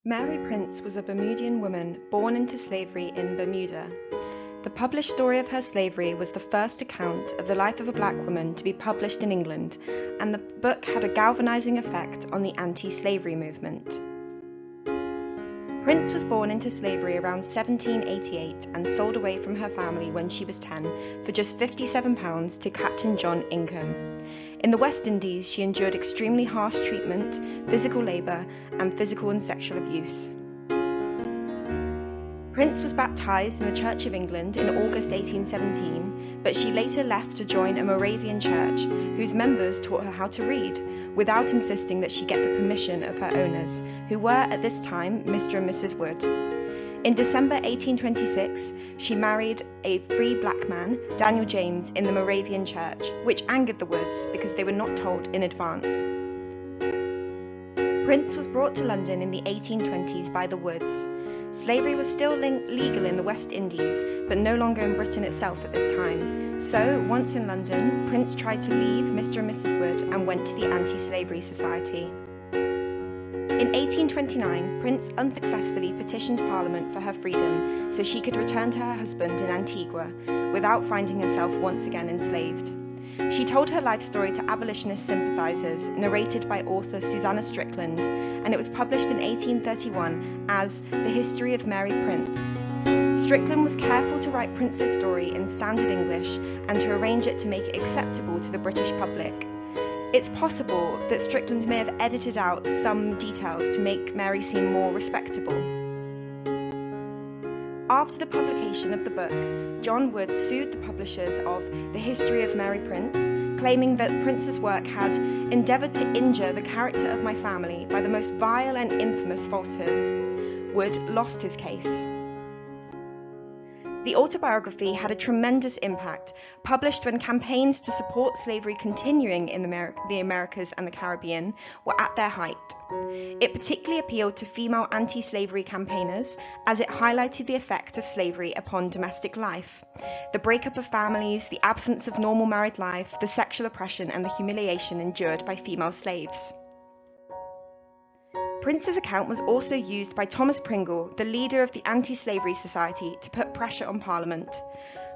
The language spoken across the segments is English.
Mary Prince was a Bermudian woman born into slavery in Bermuda. The published story of her slavery was the first account of the life of a black woman to be published in England, and the book had a galvanizing effect on the anti-slavery movement. Prince was born into slavery around 1788 and sold away from her family when she was 10 for just £57 to Captain John Ingham. In the West Indies, she endured extremely harsh treatment, physical labour, and physical and sexual abuse. Prince was baptised in the Church of England in August 1817, but she later left to join a Moravian church whose members taught her how to read, without insisting that she get the permission of her owners, who were at this time Mr. and Mrs. Wood. In December 1826, she married a free black man, Daniel James, in the Moravian church, which angered the Woods because they were not told in advance. Prince was brought to London in the 1820s by the Woods. Slavery was still legal in the West Indies, but no longer in Britain itself at this time. So, once in London, Prince tried to leave Mr. and Mrs. Wood and went to the Anti-Slavery Society. In 1829, Prince unsuccessfully petitioned Parliament for her freedom so she could return to her husband in Antigua without finding herself once again enslaved. She told her life story to abolitionist sympathisers, narrated by author Susanna Strickland, and it was published in 1831 as The History of Mary Prince. Strickland was careful to write Prince's story in standard English and to arrange it to make it acceptable to the British public. It's possible that Strickland may have edited out some details to make Mary seem more respectable. After the publication of the book, John Wood sued the publishers of The History of Mary Prince, claiming that Prince's work had endeavoured to injure the character of my family by the most vile and infamous falsehoods. Wood lost his case. The autobiography had a tremendous impact, published when campaigns to support slavery continuing in the Americas and the Caribbean were at their height. It particularly appealed to female anti-slavery campaigners, as it highlighted the effect of slavery upon domestic life, the breakup of families, the absence of normal married life, the sexual oppression and the humiliation endured by female slaves. Prince's account was also used by Thomas Pringle, the leader of the Anti-Slavery Society, to put pressure on Parliament.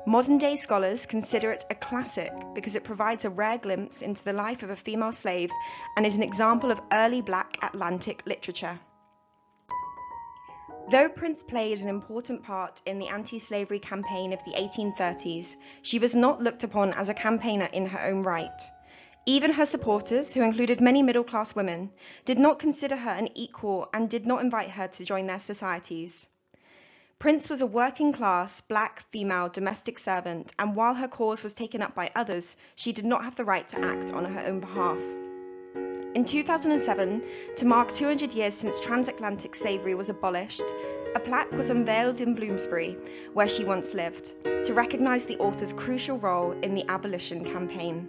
Modern-day scholars consider it a classic because it provides a rare glimpse into the life of a female slave and is an example of early Black Atlantic literature. Though Prince played an important part in the anti-slavery campaign of the 1830s, she was not looked upon as a campaigner in her own right. Even her supporters, who included many middle-class women, did not consider her an equal and did not invite her to join their societies. Prince was a working-class, black, female domestic servant, and while her cause was taken up by others, she did not have the right to act on her own behalf. In 2007, to mark 200 years since transatlantic slavery was abolished, a plaque was unveiled in Bloomsbury, where she once lived, to recognise the author's crucial role in the abolition campaign.